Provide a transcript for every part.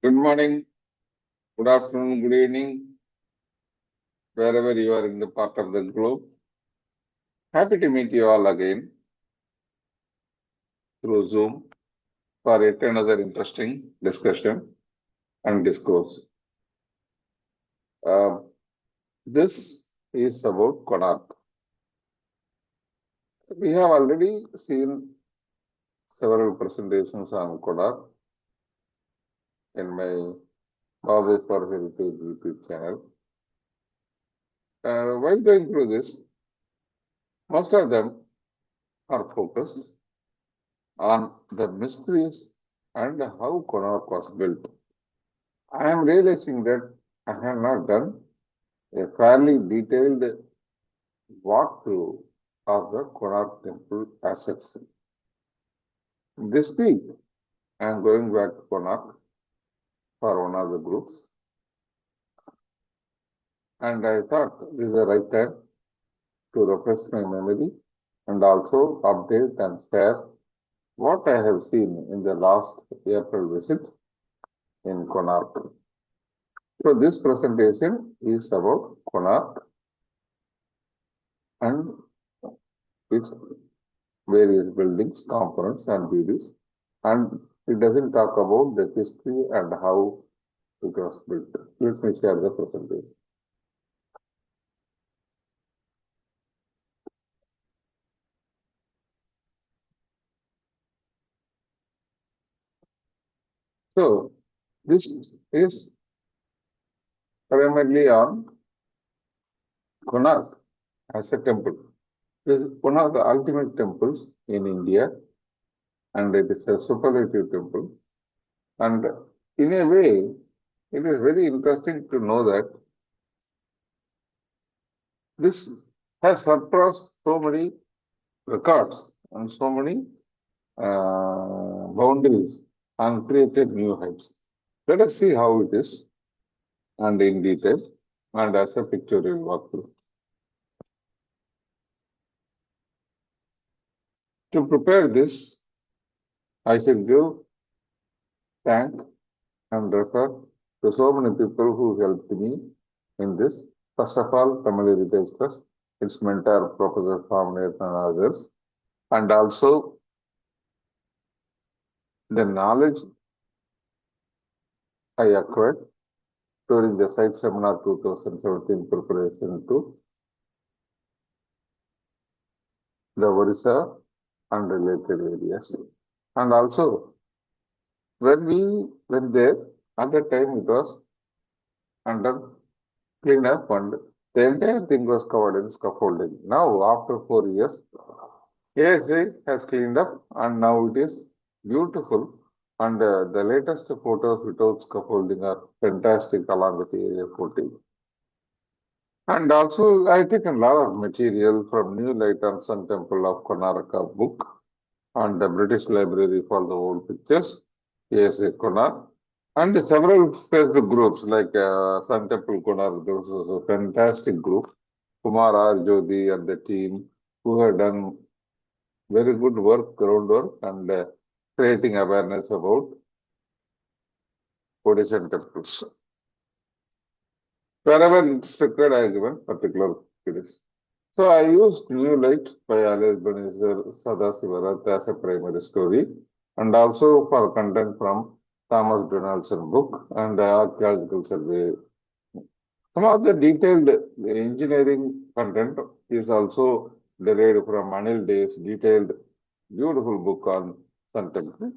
Good morning, good afternoon, good evening, wherever you are in the part of the globe. Happy to meet you all again through Zoom for yet another interesting discussion and discourse. Uh, this is about Konark. We have already seen several presentations on Konark in my Babu for Heritage YouTube channel. While going through this, most of them are focused on the mysteries and how Konark was built. I am realizing that I have not done a fairly detailed walkthrough of the Konark temple assets. This week, I am going back to Konark for one of the groups, and I thought this is the right time to refresh my memory and also update and share what I have seen in the last April visit in Konark. So this presentation is about Konark and its various buildings, components and beauties, and it doesn't talk about the history and how it was built. Let me share the presentation. So this is primarily on Konark as a temple. This is one of the ultimate temples in India, and it is a superlative temple. And in a way, it is very interesting to know that this has surpassed so many records and so many boundaries and created new heights. Let us see how it is and in detail and as a pictorial walkthrough. To prepare this, I should give thank and refer to so many people who helped me in this. First of all, Tamil Heritage Trust, its mentor, Professor Swamnath and others, and also the knowledge I acquired during the site seminar 2017 preparation to the Orissa and related areas. And also, when we went there, at that time it was under cleanup and the entire thing was covered in scaffolding. Now, after 4 years, ASA has cleaned up and now it is beautiful. And the latest photos without scaffolding are fantastic along with the area 14. And also, I taken a lot of material from New Light on Sun Temple of Konark book on the British Library for the old pictures, ASA Konark, and several Facebook groups like Sun Temple Konark. There was a fantastic group, Kumar R. Jodi and the team, who have done very good work, groundwork, and creating awareness about Buddhist temples. Wherever it's required, I have given particular videos. So I used New Light by Ebenezer Sadasivarat as a primary story, and also for content from Thomas Donaldson book and the archaeological survey. Some of the detailed engineering content is also derived from Anil Dey's detailed, beautiful book on Sun Temple.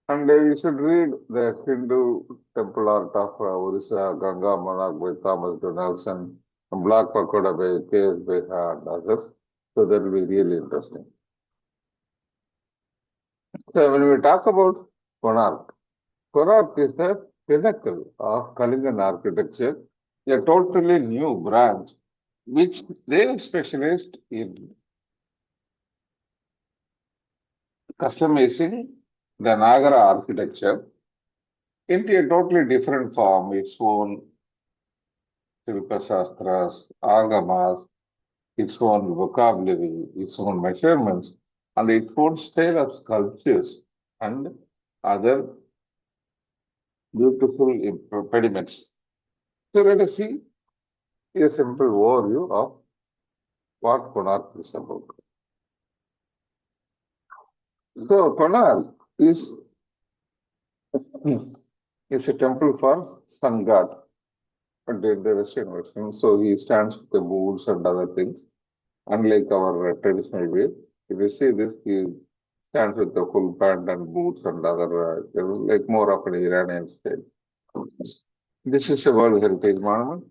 And you should read the Hindu temple art of Orissa Ganga Monarch by Thomas Donaldson and Black Pagoda by K.S. Beha and others. So that will be really interesting. So when we talk about Konark, Konark is the pinnacle of Kalingan architecture, a totally new branch which they specialized in customizing the Nagara architecture into a totally different form, its own shilpasastras, agamas, its own vocabulary, its own measurements, and its own style of sculptures and other beautiful impediments. So let us see a simple overview of what Konark is about. So Konark is a temple for sun god, but the Western version. So he stands with the boots and other things, unlike our traditional way. If you see this, he stands with the full pant and boots and other, like more of an Iranian style. This is a World Heritage Monument.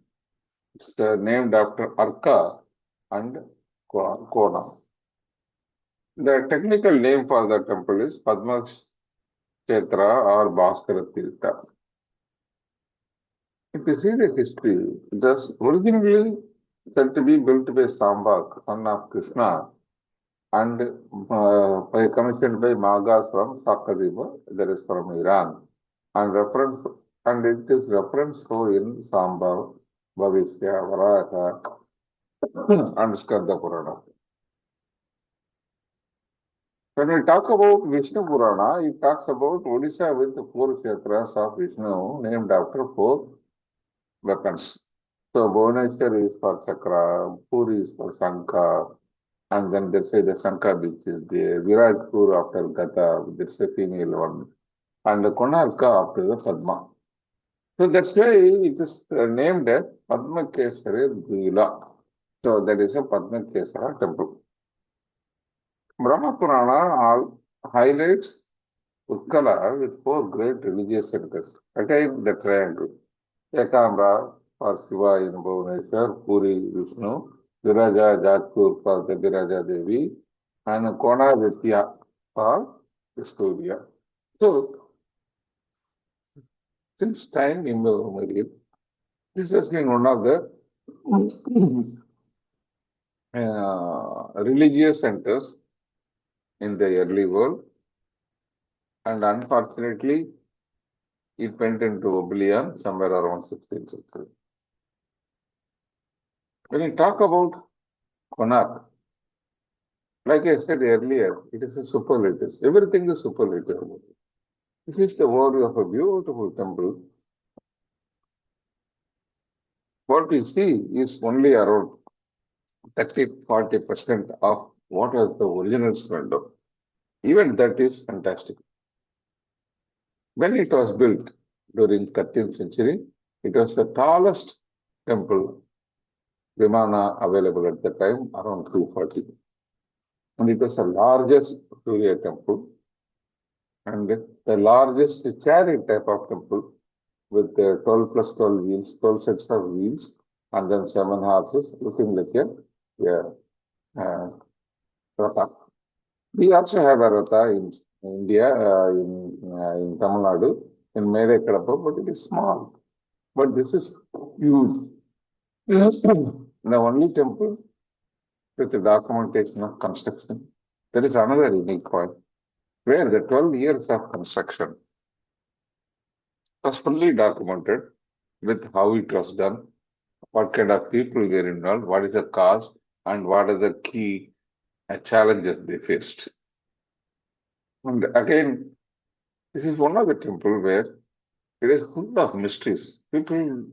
It's named after Arka and Kona. The technical name for the temple is Padma Kshetra or Bhaskara Tirtha. If you see the history, it was originally said to be built by Sambhak, son of Krishna, and commissioned by Magas from Sakadiba, that is from Iran, and it is referenced so in Sambhav, Bhavishya, Varaha, and Skanda Purana. When we talk about Vishnu Purana, it talks about Odisha with the 4 kshetras of Vishnu named after 4 weapons. So Bhubaneswar is for Chakra, Puri is for Shankha, and then they say the Shankha beach is there, Virajpur after Gata, there's a female one, and the Konarka after the Padma. So that's why it is named as Padma Kesari Deula. So that is a Padma Kesara temple. Brahma Purana highlights Utkala with 4 great religious centers. Again, the triangle. Ekambra for Shiva in Bhubaneswar, Puri Vishnu, Viraja Jatpur for the Viraja Devi, and Kona Vidya for Surya. So, since time immemorial, this has been one of the religious centers in the early world, and unfortunately, it went into oblivion somewhere around 16th century. When you talk about Konark, like I said earlier, it is a superlative. Everything is superlative about it. This is the overview of a beautiful temple. What we see is only around 30-40% of what was the original Splendour. Even that is fantastic. When it was built during 13th century, it was the tallest temple, Vimana, available at the time, around 240. And it was the largest Surya temple and the largest chariot type of temple with 12 plus 12 wheels, 12 sets of wheels, and then 7 horses, looking like a Ratha. We also have a Ratha in India, in Tamil Nadu, in Merekadappa, but it is small. But this is huge. The only temple with the documentation of construction. There is another unique point, where the 12 years of construction was fully documented with how it was done, what kind of people were involved, what is the cost, and what are the key challenges they faced. And again, this is one of the temples where it is full of mysteries. People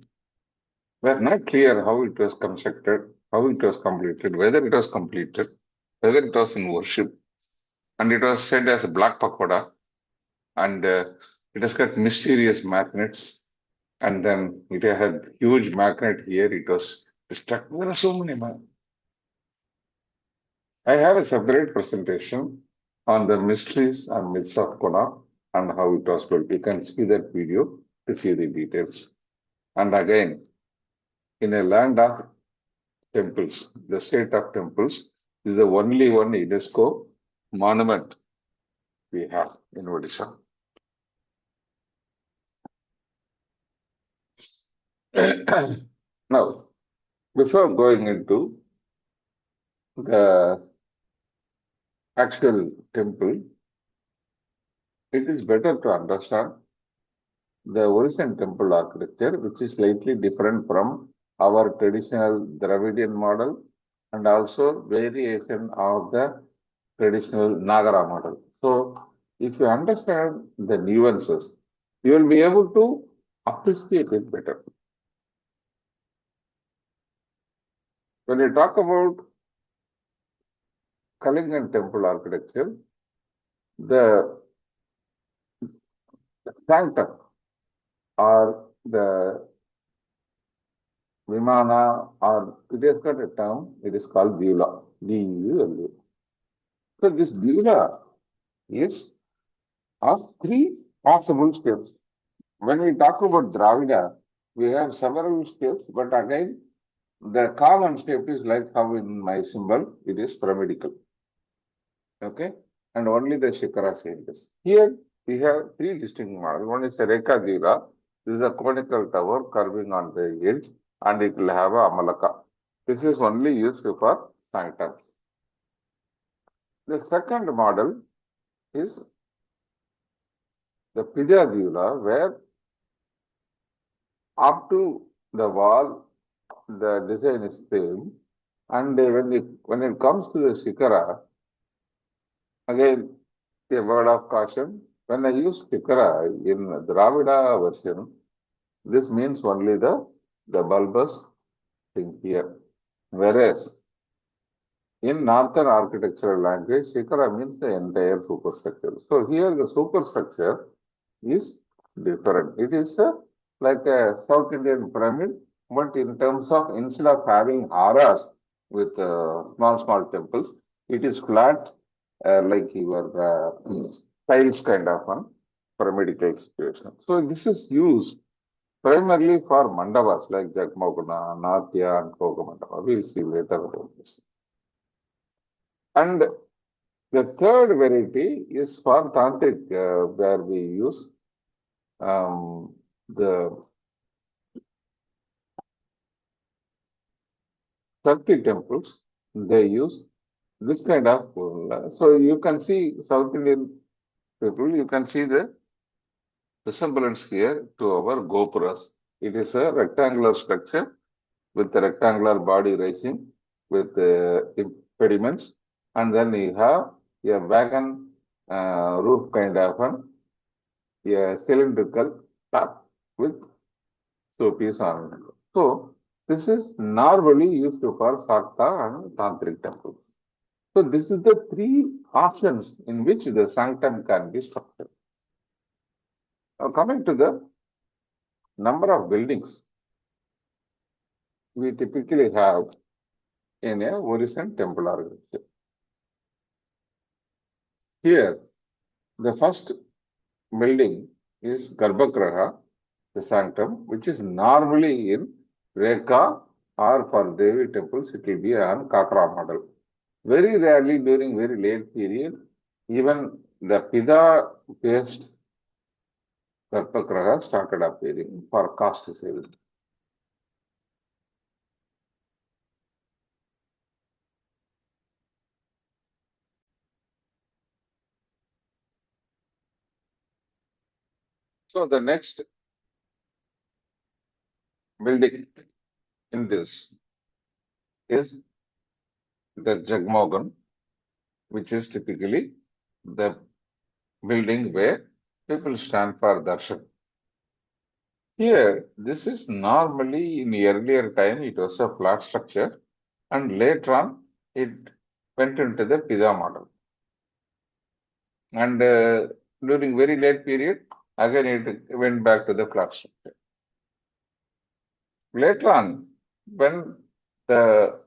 were not clear how it was constructed, how it was completed, whether it was completed, whether it was in worship. And it was said as a black pagoda, and it has got mysterious magnets, and then it had huge magnet here, it was stuck. There are so many magnets. I have a separate presentation on the mysteries and myths of Konark and how it was built. You can see that video to see the details. And again, in a land of temples, the state of temples is the only one UNESCO monument we have in Odisha. Now, before going into the actual temple, it is better to understand the Orisian temple architecture, which is slightly different from our traditional Dravidian model and also variation of the traditional Nagara model. So, if you understand the nuances, you will be able to appreciate it better. When you talk about Kalingan Temple Architecture, the Sanctum or the Vimana, or it has got a term, it is called Deula, D-U-L-A. So this Deula is of three possible steps. When we talk about Dravida, we have several steps, but again, the common step is like how in my symbol, it is pyramidal. Okay? And only the Shikara changes. Here, we have three distinct models. One is the Rekha Deula. This is a conical tower curving on the edge, and it will have a Amalaka. This is only used for sanctums. The second model is the Pidya Deula, where up to the wall, the design is same. And when it comes to the Shikara, again, a word of caution. When I use Shikara in Dravida version, this means only the bulbous thing here. Whereas in Northern architectural language, Shikara means the entire superstructure. So here the superstructure is different. It is like a South Indian pyramid, but in terms of instead of having auras with small temples, it is flat like your tiles kind of one pyramidal situation. So this is used primarily for mandavas like Jagmohana, Natya, and Bhogamandapa. We'll see later about this. And the third variety is for tantric, where we use the Shakti temples. They use this kind of so you can see South Indian people, you can see the resemblance here to our gopuras. It is a rectangular structure with a rectangular body rising with impediments, and then you have a wagon roof kind of a cylindrical top with showpiece ornament. So this is normally used for Sakta and Tantric temples. So this is the three options in which the sanctum can be structured. Now coming to the number of buildings we typically have in a Orison temple architecture. Here, the first building is Garbhagraha, the sanctum, which is normally in Rekha, or for Devi temples, it will be on Kakra model. Very rarely during very late period, even the Pida based Garbhagraha started appearing for caste saving. So the next building in this is the Jagmohan, which is typically the building where people stand for darshan. Here, this is normally in the earlier time, it was a flat structure, and later on, it went into the Pida model. And during very late period, again it went back to the flat structure. Later on, when the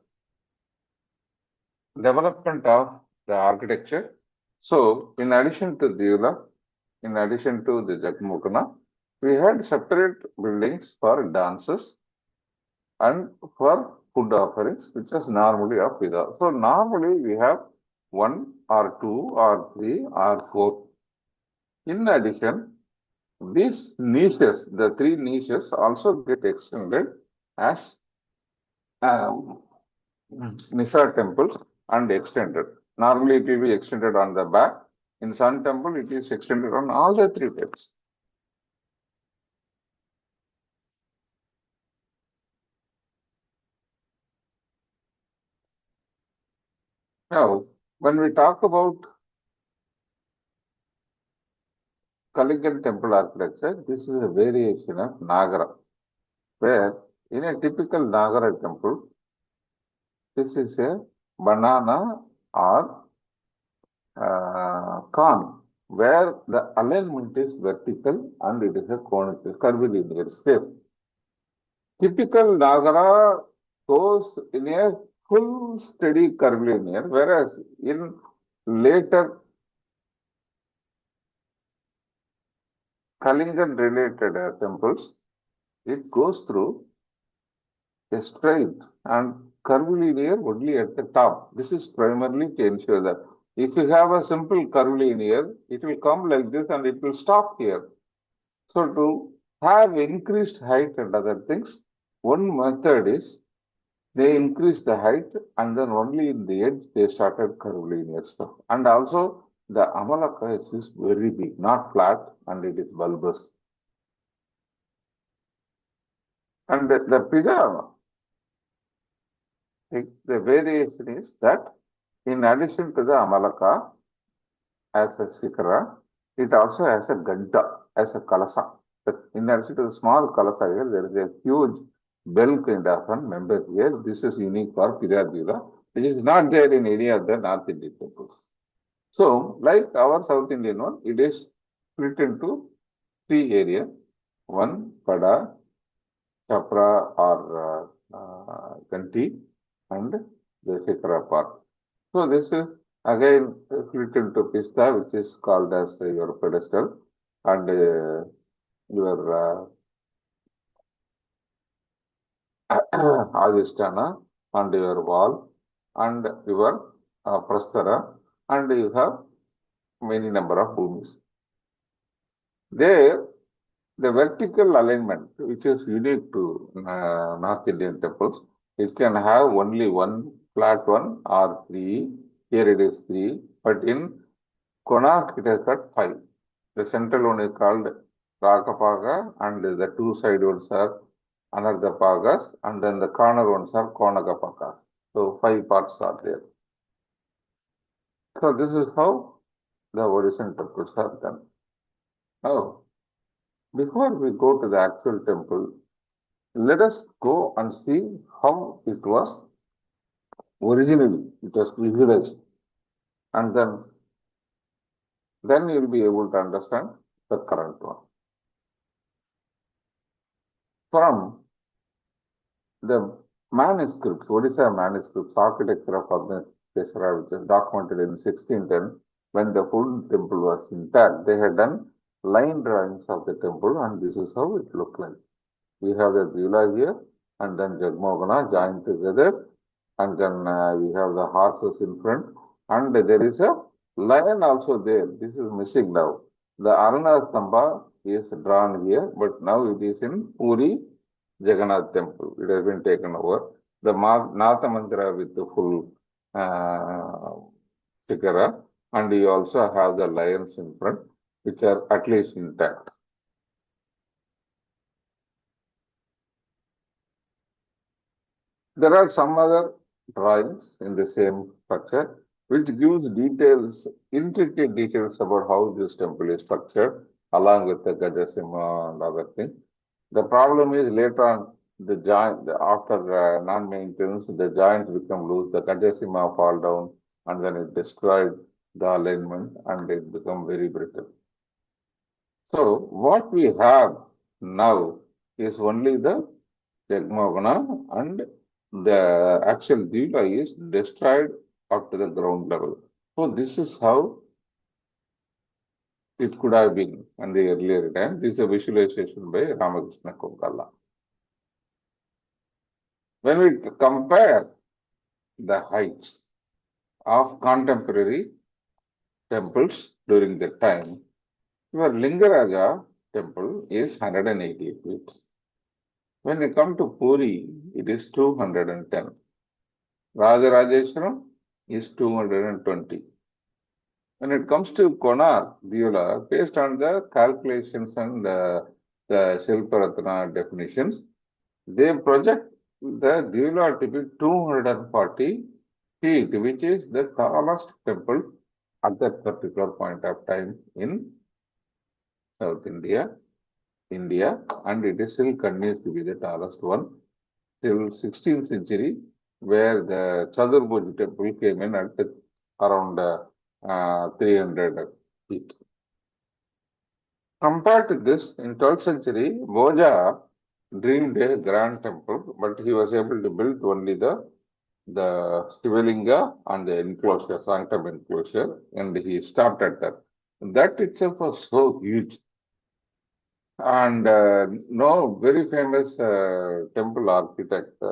development of the architecture, so in addition to Deula, in addition to the Jagmohana, we had separate buildings for dances and for food offerings, which was normally of Pida. So normally we have one or two or three or four. In addition, these niches, the three niches also get extended as Nisa temples and extended. Normally it will be extended on the back. In Sun temple, it is extended on all the three tips. Now, when we talk about Kalingan Temple Architecture, this is a variation of Nagara, where in a typical Nagara temple, this is a banana or con, where the alignment is vertical and it is a conical curvilinear shape. Typical Nagara goes in a full steady curvilinear, whereas in later Kalingan related temples, it goes through a straight and curvilinear only at the top. This is primarily to ensure that if you have a simple curvilinear, it will come like this and it will stop here. So to have increased height and other things, one method is they increase the height and then only in the edge they started curvilinear stuff. And also the Amalaka is very big, not flat, and it is bulbous. And the Pidama, the variation is that in addition to the Amalaka as a Shikara, it also has a Gadda as a Kalasa. In addition to the small Kalasa here, there is a huge bell kind of a member here. This is unique for Pidadila, which is not there in any of the North Indian temples. So, like our South Indian one, it is split into three areas. One, Pada, Chapra or Ganti, and the Shikara part. So, this is again split into Pista, which is called as your pedestal, and your Adhisthana, and your wall, and your Prastara, and you have many number of bhumis. There, the vertical alignment, which is unique to North Indian temples, it can have only one flat one or three. Here it is three, but in Konark it has got five. The central one is called Rakapaga, and the two side ones are Anardapagas, and then the corner ones are Konagapagas. So five parts are there. So this is how the Odishan temples are done. Now, before we go to the actual temple, let us go and see how it was originally. It was visualized, and then you will be able to understand the current one. From the manuscripts, Odisha manuscripts, architecture of Abhinaveswara, which is documented in 1610, when the full temple was intact, they had done line drawings of the temple, and this is how it looked like. We have the Deula here, and then Jagmohana joined together, and then we have the horses in front, and there is a lion also there. This is missing now. The Aruna Stamba is drawn here, but now it is in Puri Jagannath temple. It has been taken over. The Natamandira with the full Shikara, and you also have the lions in front, which are at least intact. There are some other drawings in the same structure, which gives details, intricate details about how this temple is structured, along with the Gajasimha and other things. The problem is later on, the joint, after non-maintenance, the joints become loose, the Gajasimha fall down, and then it destroyed the alignment, and it become very brittle. So what we have now is only the Jagmohana, and the actual Deula is destroyed up to the ground level. So this is how it could have been in the earlier time. This is a visualization by Ramakrishna Kokala. When we compare the heights of contemporary temples during that time, your Lingaraja temple is 180 feet. When you come to Puri, it is 210. Rajarajeshwaram is 220. When it comes to Konark, Deula, based on the calculations and the Shilparatna definitions, they project the Deula to be 240 feet, which is the tallest temple at that particular point of time in South India, and it is still continues to be the tallest one till 16th century, where the Chadurbuj temple came in at around 300 feet. Compared to this, in 12th century, Bhoja dreamed a grand temple, but he was able to build only the Shivalinga and the enclosure, Sanctum enclosure, and he stopped at that. That itself was so huge. And no, very famous temple architect,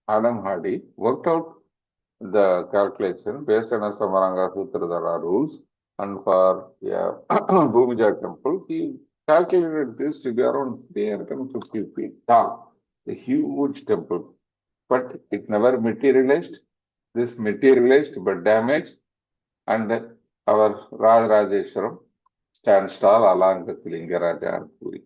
Adam Hardy, worked out the calculation based on a Samaranga Sutradhara rules. And for Bhumija temple, he calculated this to be around 350 feet tall, a huge temple. But it never materialized. This materialized but damaged, and our Rajeshwaram stands tall along the Lingaraja and Puri.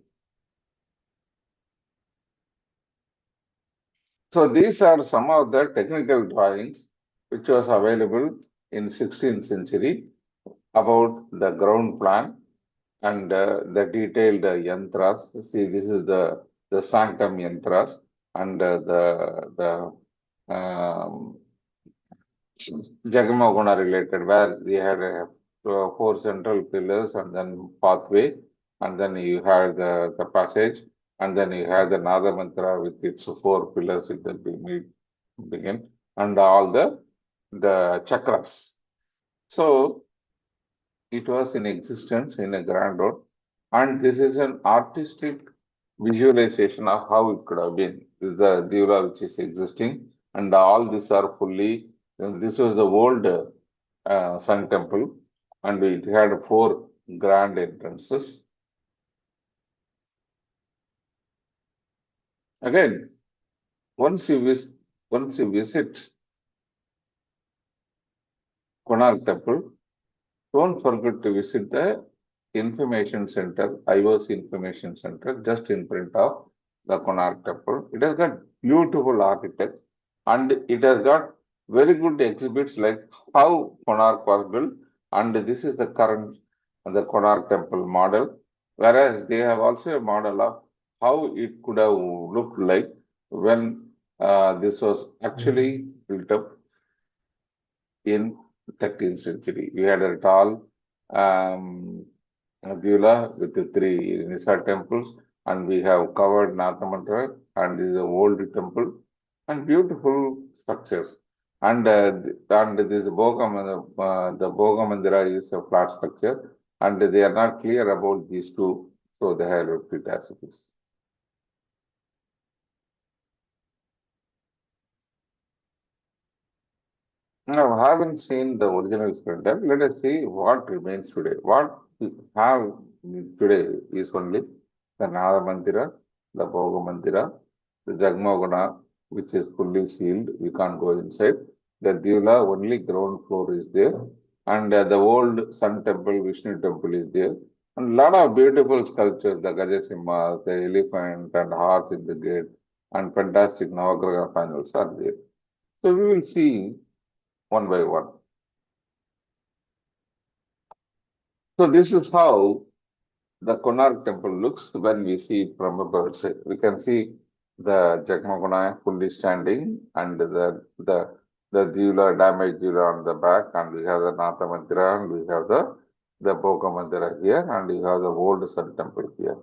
So these are some of the technical drawings which was available in 16th century about the ground plan and the detailed yantras. See, this is the sanctum yantras and the Jagmohana related, where we had 4 central pillars and then pathway, and then you have the passage, and then you have the Natamandira with its 4 pillars in the begin, and all the chakras. So it was in existence in a grand road, and this is an artistic visualization of how it could have been. This is the Deula which is existing, and all these are fully. This was the old Sun Temple, and it had 4 grand entrances. Again, once you visit Konark Temple, don't forget to visit the Information Center, IOC Information Center, just in front of the Konark Temple. It has got beautiful architecture, and it has got very good exhibits like how Konark was built, and this is the current the Konark Temple model, whereas they have also a model of how it could have looked like when this was actually built up in 13th century. We had a tall Deula with the 3 Nisa temples, and we have covered Natamandira, and this is an old temple, and beautiful structures. And this the Bhogamandira is a flat structure, and they are not clear about these two, so they have left it as it is. Now, having seen the original Splendour, let us see what remains today. What we have today is only the Natamandira, the Bhogamandira, the Jagmohana, which is fully sealed, we can't go inside. The Deula, only ground floor is there, and the old Sun Temple, Vishnu Temple is there, and a lot of beautiful sculptures, the Gajasimhas, the elephant and horse in the gate, and fantastic Navagraha panels are there. So we will see one by one. So this is how the Konark temple looks when we see it from a bird's eye. We can see the Jagmohana fully standing, and the Deula, damaged Deula on the back, and we have the Natamandira, and we have the Bhogamandira here, and we have the old Sun temple here.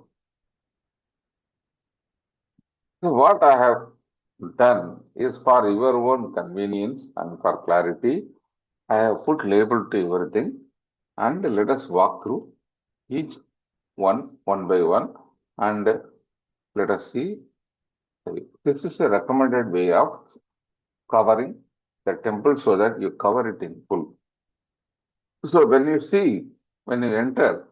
So what I have done is for your own convenience and for clarity, I have put label to everything, and let us walk through each one by one, and let us see. This is a recommended way of covering the temple so that you cover it in full. So when you enter,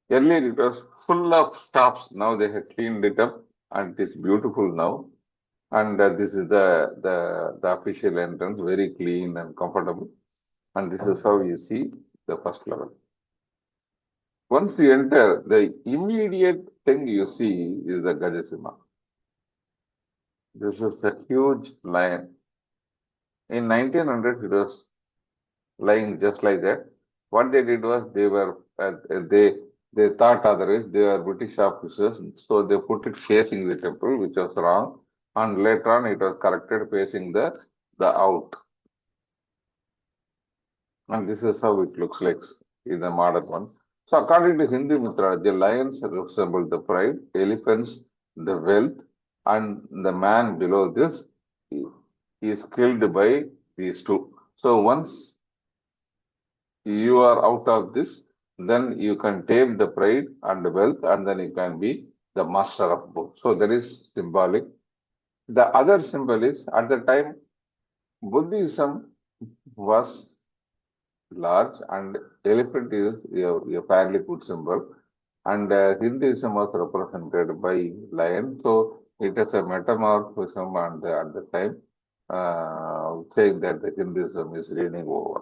earlier it was full of stops. Now they have cleaned it up, and it is beautiful now. And this is the official entrance, very clean and comfortable. And this is how you see the first level. Once you enter, the immediate thing you see is the Gajasimha. This is a huge lion. In 1900, it was lying just like that. What they did was they They thought otherwise, they are British officers, so they put it facing the temple, which was wrong. And later on, it was corrected facing the out. And this is how it looks like in the modern one. So according to Hindu mythology, lions resemble the pride, elephants the wealth, and the man below this is killed by these two. So once you are out of this, then you can tame the pride and the wealth, and then you can be the master of both. So that is symbolic. The other symbol is at the time Buddhism was large and elephant is a fairly good symbol, and Hinduism was represented by lion. So it is a metamorphism and at the time saying that the Hinduism is reigning over.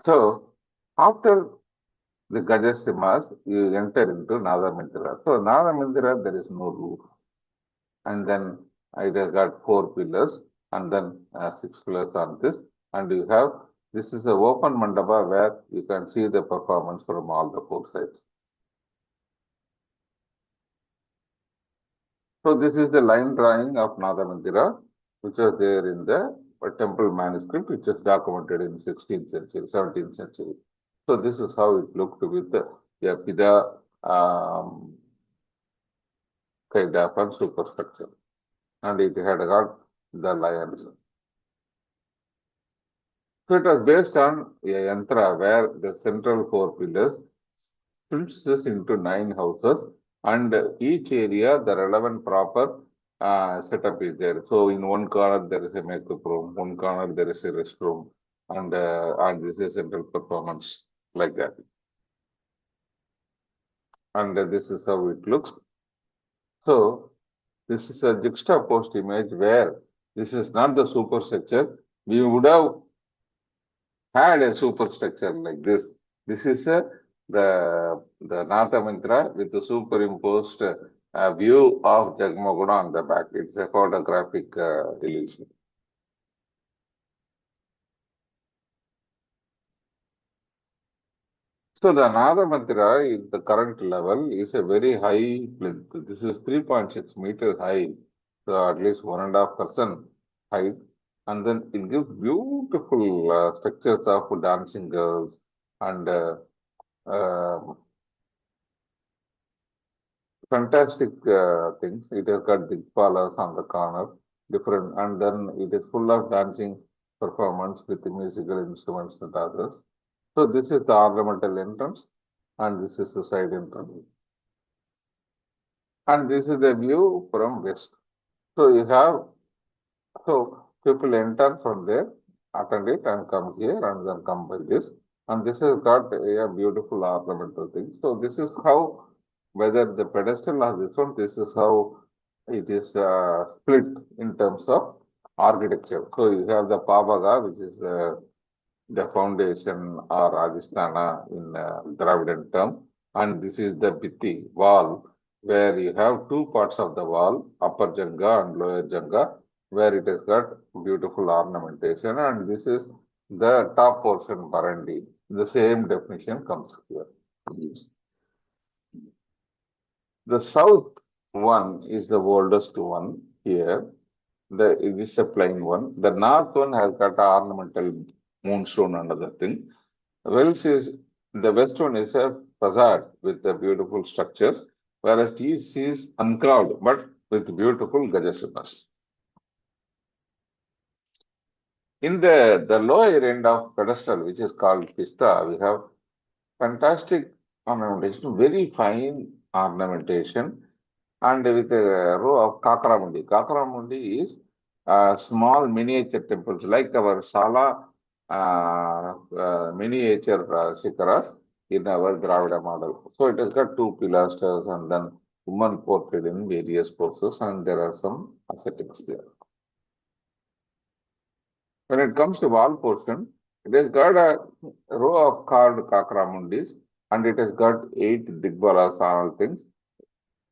So after the Gajasimhas, you enter into Natamandira. So Natamandira, there is no roof, and then it has got 4 pillars, and then 6 pillars on this, and you have this is an open mandapa where you can see the performance from all the 4 sides. So this is the line drawing of Natamandira, which was there in the temple manuscript, which was documented in 16th century, 17th century. So this is how it looked with the Pida kind of a superstructure, and it had got the lions. So it was based on a yantra where the central 4 pillars splits this into 9 houses, and each area the relevant proper setup is there. So in one corner there is a makeup room, one corner there is a restroom, and this is central performance like that. And this is how it looks. So this is a juxtaposed image where this is not the superstructure. We would have had a superstructure like this. This is the Natamandira with the superimposed view of Jagmohana on the back. It's a photographic illusion. So the Natamandira in the current level is a very high plinth. This is 3.6 meters high, so at least 1.5% height. And then it gives beautiful structures of dancing girls and fantastic things. It has got Digpalas on the corner, different, and then it is full of dancing performance with the musical instruments and others. So this is the ornamental entrance, and this is the side entrance. And this is the view from west. So you have, so people enter from there, attend it, and come here, and then come by this. And this has got a beautiful ornamental thing. So this is how, whether the pedestal or this one, this is how it is split in terms of architecture. So you have the Pavaga, which is the foundation or Adhisthana in Dravidian term, and this is the Bitti wall, where you have 2 parts of the wall, upper Janga and lower Janga, where it has got beautiful ornamentation, and this is the top portion Barandi. The same definition comes here. The south one is the oldest one here. It is a plain one. The north one has got ornamental moonstone and other thing. The west one is a facade with the beautiful structures, whereas east is uncarved but with beautiful Gajasimhas. In the lower end of pedestal, which is called Pista, we have fantastic ornamentation, very fine ornamentation, and with a row of Kakaramundi. Kakaramundi is small miniature temples like our Sala miniature shikaras in our Dravida model. So it has got 2 pilasters and then woman portrait in various poses, and there are some ascetics there. When it comes to wall portion, it has got a row of carved Kakramundis, and it has got 8 Digbalas and all things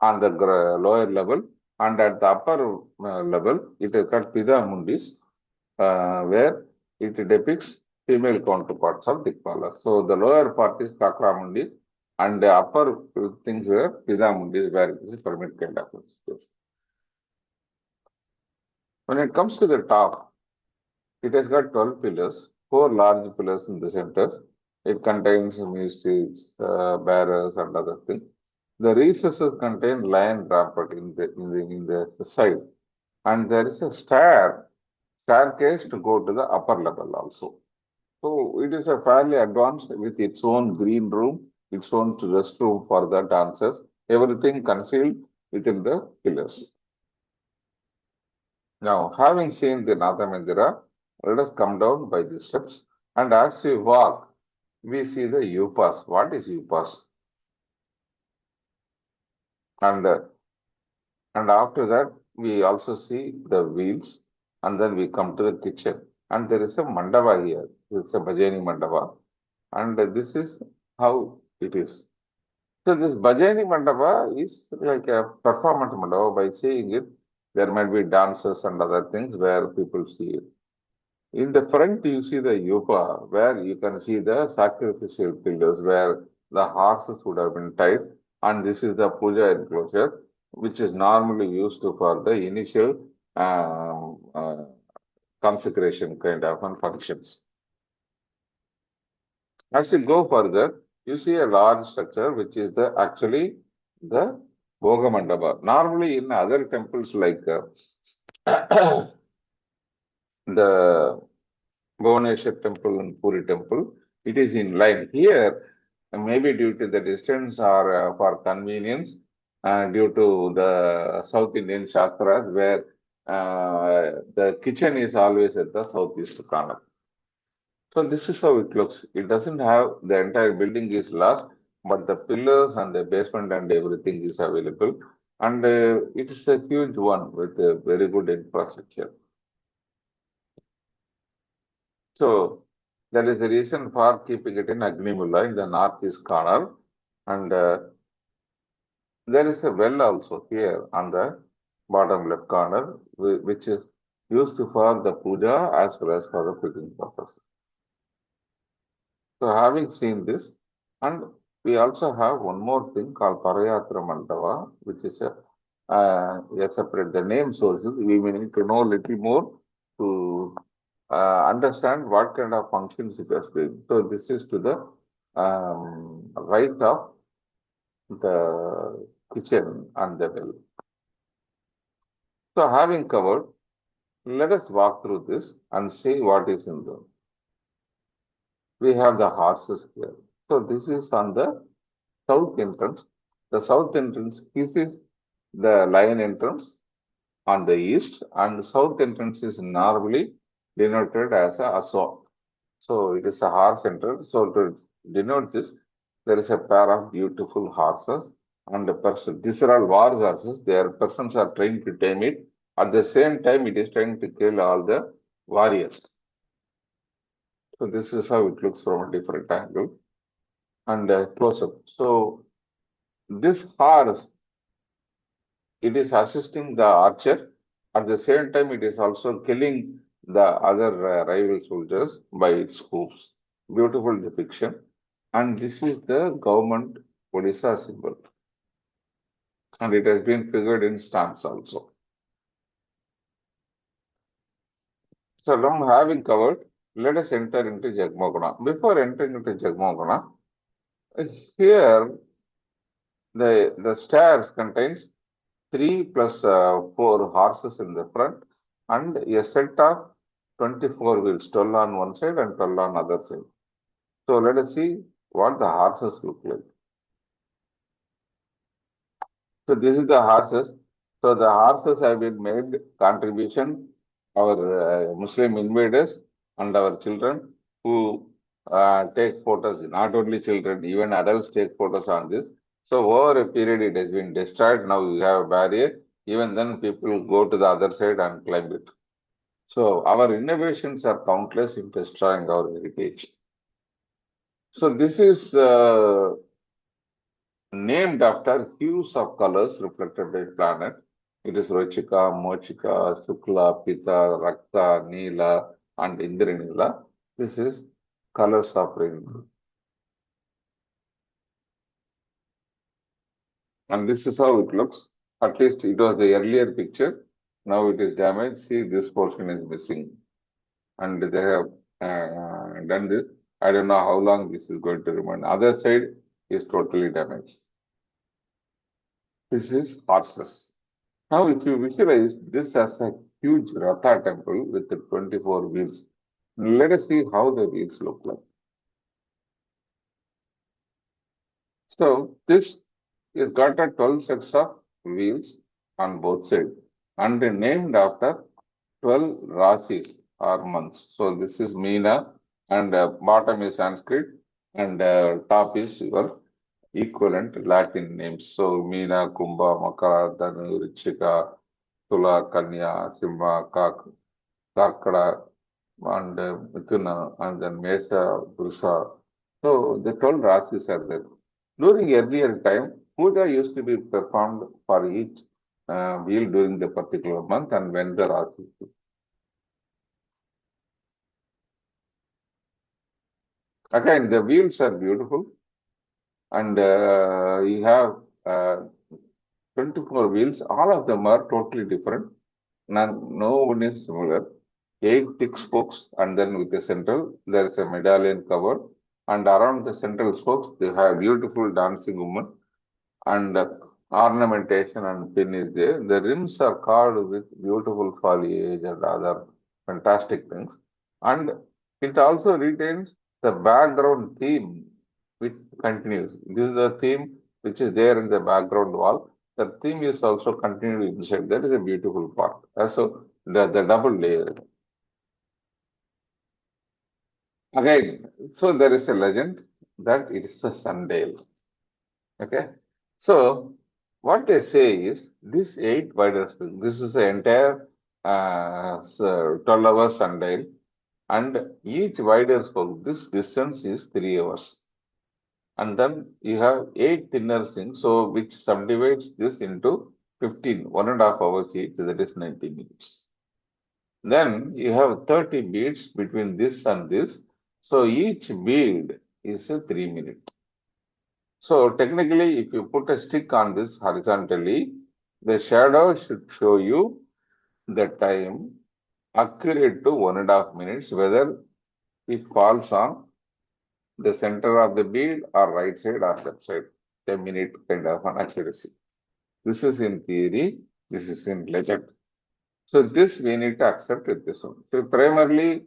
on the lower level, and at the upper level, it has got Pida Mundis, where it depicts female counterparts of Dikpalas. So the lower part is Kakramundis and the upper things were Pidamundis, where it is a pyramid kind of situation. When it comes to the top, it has got 12 pillars, 4 large pillars in the center. It contains mystics, bearers, and other things. The recesses contain lion rampart in the side, and there is a staircase to go to the upper level also. So it is a fairly advanced with its own green room, its own restroom for the dancers, everything concealed within the pillars. Now, having seen the Natamandira, let us come down by the steps, and as we walk, we see the upas. What is upas? And after that, we also see the wheels, and then we come to the kitchen. And there is a mandapa here. It's a bhajani mandapa. And this is how it is. So this bhajani mandapa is like a performance mandapa. By seeing it, there might be dances and other things where people see it. In the front, you see the yupa, where you can see the sacrificial pillars where the horses would have been tied. And this is the puja enclosure, which is normally used for the initial consecration kind of functions. As you go further, you see a large structure, which is actually the Bhogamandapa. Normally, in other temples like the Bhubaneswar temple and Puri temple, it is in line. Here, maybe due to the distance or for convenience, due to the South Indian Shastras, where the kitchen is always at the southeast corner. So this is how it looks. It doesn't have the entire building is lost, but the pillars and the basement and everything is available. And it is a huge one with a very good infrastructure. So that is the reason for keeping it in Agnimula in the northeast corner. And there is a well also here on the bottom left corner, which is used for the puja as well as for the cooking purpose. So having seen this, and we also have one more thing called Parayatra Mandava, which is a separate, the name sources. We may need to know a little more to understand what kind of functions it is doing. So this is to the right of the kitchen and the well. So having covered, let us walk through this and see what is in them. We have the horses here. So this is on the south entrance. The south entrance, this is the lion entrance on the east, and the south entrance is normally denoted as a Aso. So it is a horse entrance. So to denote this, there is a pair of beautiful horses and a person. These are all war horses. Their persons are trying to tame it. At the same time, it is trying to kill all the warriors. So this is how it looks from a different angle and close up. So this horse, it is assisting the archer. At the same time, it is also killing the other rival soldiers by its hoofs. Beautiful depiction. And this is the government Odisha symbol. And it has been figured in stamps also. So now having covered, let us enter into Jagmohana. Before entering into Jagmohana, here the stairs contains 3 plus 4 horses in the front and a set of 24 wheels, 12 on one side and 12 on other side. So let us see what the horses look like. So this is the horses. So the horses have been made contribution, our Muslim invaders and our children who take photos, not only children, even adults take photos on this. So over a period it has been destroyed. Now we have a barrier. Even then people go to the other side and climb it. So our innovations are countless in destroying our heritage. So this is named after hues of colors reflected by planet. It is Rochika, Mochika, Sukla, Pita, Rakta, Neela, and Indranila. This is colors of rainbow. And this is how it looks. At least it was the earlier picture. Now it is damaged. See, this portion is missing. And they have done this. I don't know how long this is going to remain. Other side is totally damaged. This is horses. Now, if you visualize this as a huge Ratha temple with the 24 wheels, let us see how the wheels look like. So, this is got a 12 sets of wheels on both sides and named after 12 rasis or months. So, this is Meena and bottom is Sanskrit and top is your equivalent Latin names. So, Meena, Kumbha, Makara, Dhanu, Richika, Tula, Kanya, Simha, Karkada, and Mithuna, and then Mesa, Purusa. So the 12 rasis are there. During earlier time, puja used to be performed for each wheel during the particular month and when the rasis. Again, the wheels are beautiful, and you have 24 wheels. All of them are totally different. No one is similar. 8 thick spokes, and then with the central, there is a medallion cover, and around the central spokes, they have beautiful dancing woman, and ornamentation and pin is there. The rims are carved with beautiful foliage and other fantastic things, and it also retains the background theme, which continues. This is the theme which is there in the background wall. The theme is also continued inside. That is a beautiful part. So the double layer. Again, so there is a legend that it is a sundial. Okay. So what they say is this 8 wider spring, this is the entire 12-hour sundial, and each wider spoke, this distance is 3 hours. And then you have 8 thinner sinks, so which subdivides this into 15, 1.5 hours each, that is 90 minutes. Then you have 30 beads between this and this. So each bead is a 3 minute. So technically, if you put a stick on this horizontally, the shadow should show you the time accurate to 1.5 minutes, whether it falls on the center of the bead or right side or left side. A minute kind of an accuracy. This is in theory, this is in legend. So this we need to accept with this one. So primarily,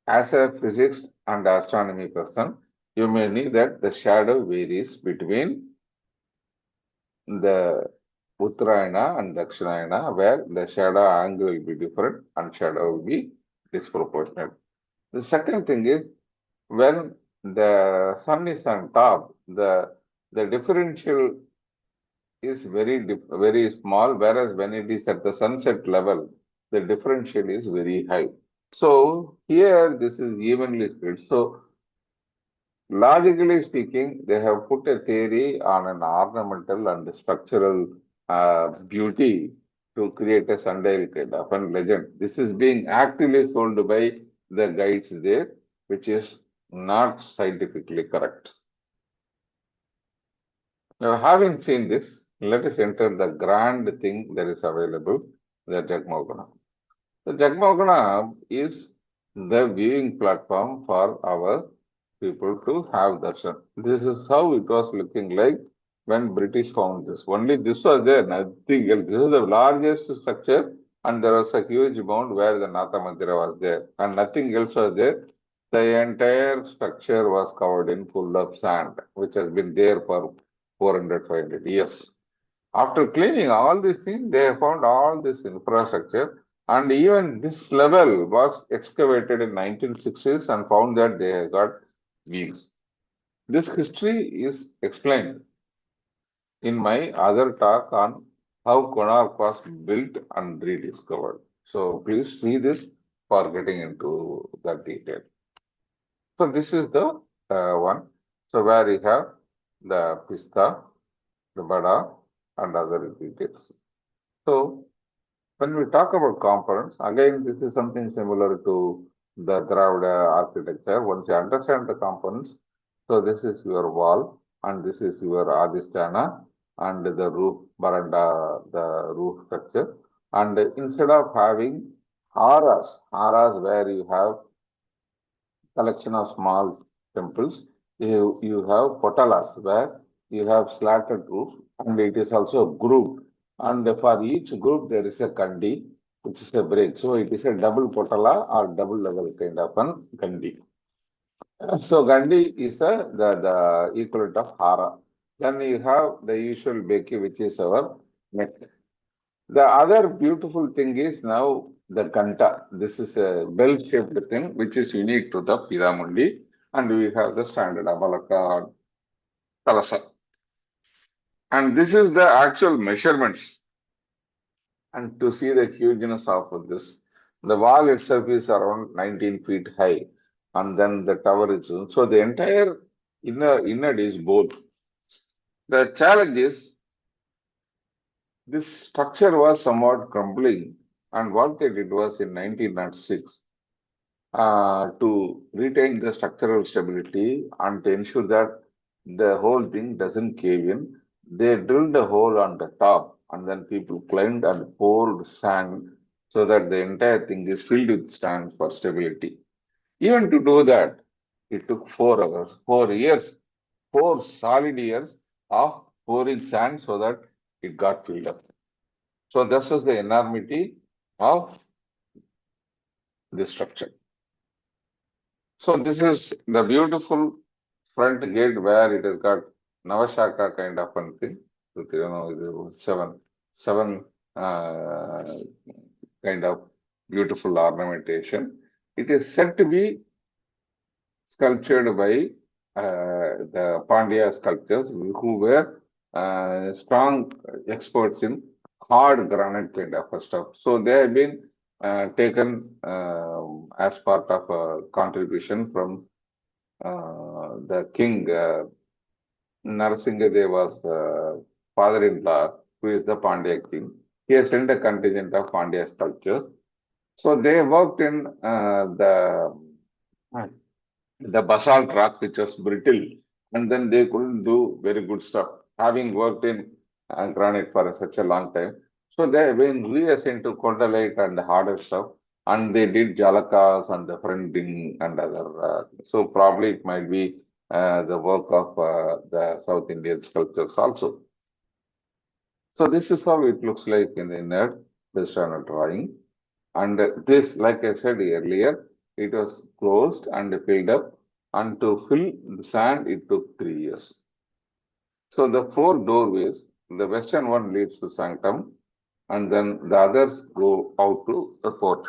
as a physics and astronomy person, you may know that the shadow varies between the Uttarayana and Dakshinayana, where the shadow angle will be different and shadow will be disproportionate. The second thing is when the sun is on top, the differential is very small, whereas when it is at the sunset level, the differential is very high. So here this is evenly split. So logically speaking, they have put a theory on an ornamental and structural beauty to create a sundial kind of a legend. This is being actively sold by the guides there, which is not scientifically correct. Now, having seen this, let us enter the grand thing that is available, the Jagmohana. The Jagmohana is the viewing platform for our people to have darshan. This is how it was looking like when British found this. Only this was there, nothing else. This is the largest structure, and there was a huge mound where the Natamandira was there, and nothing else was there. The entire structure was covered in full of sand, which has been there for 400, 500 years. After cleaning all these things, they found all this infrastructure, and even this level was excavated in 1960s and found that they have got wheels. This history is explained in my other talk on how Konark was built and rediscovered. So please see this for getting into that detail. So this is the one. So where you have the pista, the bada, and other details. So when we talk about components, again, this is something similar to the Dravida architecture. Once you understand the components, so this is your wall, and this is your Adhisthana, and the roof, veranda, the roof structure. And instead of having haras where you have collection of small temples, you have potalas where you have slatted roof, and it is also grouped. And for each group there is a kandi, which is a break. So it is a double potala or double level kind of an kandi. So Gandhi is the equivalent of Hara. Then you have the usual Beki, which is our neck. The other beautiful thing is now the Ganta. This is a bell-shaped thing, which is unique to the Piramundi. And we have the standard Abalaka Talasa. And this is the actual measurements. And to see the hugeness of this, the wall itself is around 19 feet high. And then the tower is, so the entire inner is both. The challenge is this structure was somewhat crumbling, and what they did was in 1906 to retain the structural stability and to ensure that the whole thing doesn't cave in. They drilled a hole on the top, and then people climbed and poured sand so that the entire thing is filled with sand for stability. Even to do that, it took 4 hours, 4 years, 4 solid years of pouring sand so that it got filled up. So this was the enormity of this structure. So this is the beautiful front gate where it has got Navashaka kind of one thing, with seven kind of beautiful ornamentation. It is said to be sculptured by the Pandya sculptors who were strong experts in hard granite kind of stuff. So they have been taken as part of a contribution from the king Narasimhadeva's father-in-law, who is the Pandya king. He has sent a contingent of Pandya sculptures. So they worked in the basalt rock, which was brittle, and then they couldn't do very good stuff, having worked in granite for such a long time. So they have been reassigned to condylite and harder stuff, and they did jalakas and the fronting and other. So probably it might be the work of the South Indian sculptures also. So this is how it looks like in the inner based on a drawing. And this, like I said earlier, it was closed and filled up, and to fill the sand, it took 3 years. So the 4 doorways, the western one leads to Sanctum, and then the others go out to the porch.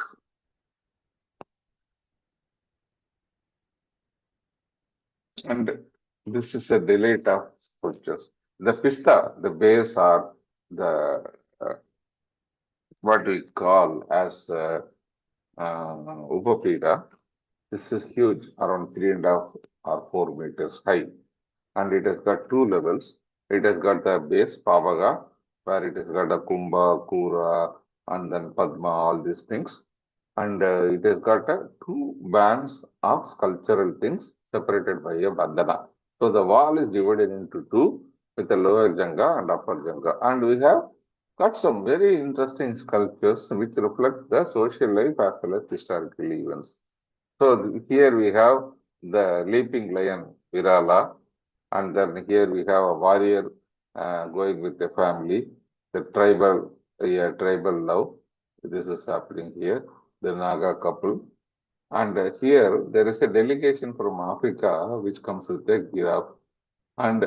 And this is a delight of sculptures. The pista, the base are the what we call as Upapida. This is huge, around 3.5 or 4 meters high, and it has got 2 levels. It has got the base Pavaga, where it has got a Kumbha, Kura, and then Padma, all these things. And it has got 2 bands of sculptural things separated by a bandana. So the wall is divided into 2 with the lower Janga and upper Janga. And we have got some very interesting sculptures which reflect the social life as well as historical events. So here we have the leaping lion Virala, and then here we have a warrior going with the family, the tribal love. This is happening here, the Naga couple. And here there is a delegation from Africa which comes with a giraffe. And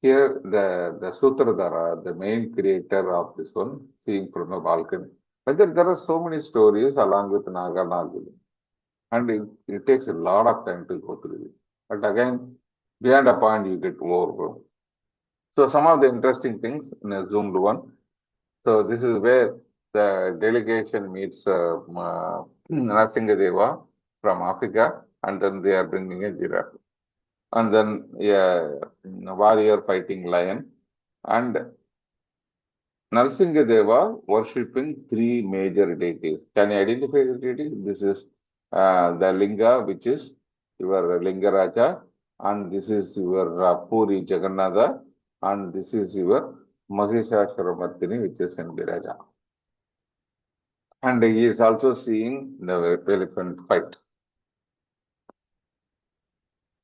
here the Sutradhara, the main creator of this one, seeing from a balcony. But then there are so many stories along with Naga Nagulu. And it takes a lot of time to go through it. But again, beyond a point, you get overwhelmed. So some of the interesting things in a zoomed one. So this is where the delegation meets Narasimhadeva from Africa, and then they are bringing a giraffe. And then a warrior fighting lion. And Narasimhadeva worshipping 3 major deities. Can you identify the deities? This is the Linga, which is your Lingaraja, and this is your Puri Jagannatha, and this is your Mahishasuramartini, which is in Viraja. And he is also seeing the elephant fight.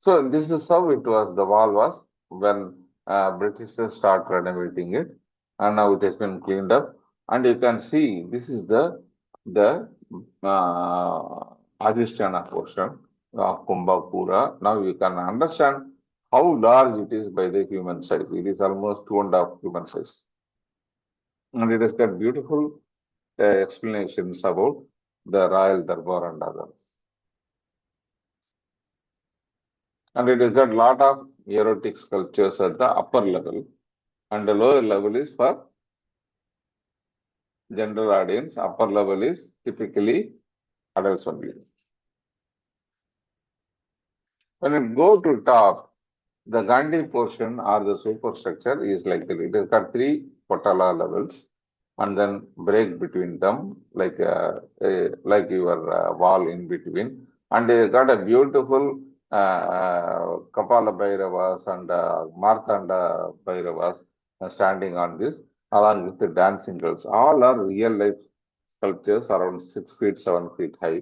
So this is how it was, the wall was when Britishers start renovating it, and now it has been cleaned up. And you can see this is the Adhisthana portion of Kumbhapura. Now you can understand how large it is by the human size. It is almost 2.5 human size. And it has got beautiful explanations about the royal darbar and others. And it has got lot of erotic sculptures at the upper level, and the lower level is for general audience. Upper level is typically adults only. When you go to top, the Gandhi portion or the superstructure is like that. It has got 3 potala levels, and then break between them like your wall in between, and it got a beautiful Kapala Bhairavas and Martanda Bhairavas standing on this, along with the dancing girls. All are real life sculptures around 6 feet, 7 feet high,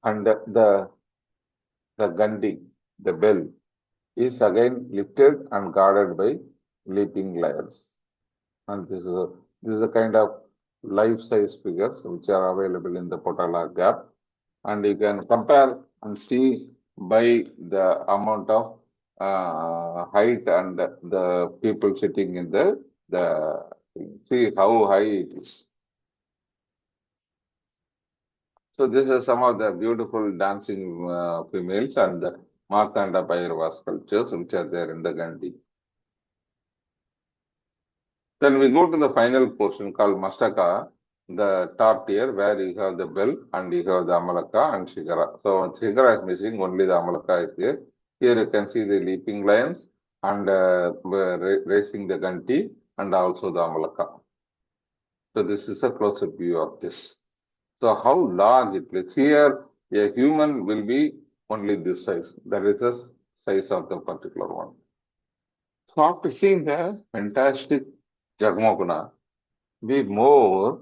and the Gandhi, the bell, is again lifted and guarded by leaping lions. And this is a kind of life-size figures which are available in the Potala gap, and you can compare and see by the amount of height and the people sitting in the see how high it is. So this is some of the beautiful dancing females and the Martanda Bhairava sculptures which are there in the Gandhi. Then we go to the final portion called Mastaka, the top tier where you have the bell and you have the Amalaka and Shikara. So Shikara is missing, only the Amalaka is there. Here you can see the leaping lions and racing the Ganti and also the Amalaka. So this is a close-up view of this. So how large it looks. Here a human will be only this size. That is the size of the particular one. So after seeing the fantastic Jagmohana, we move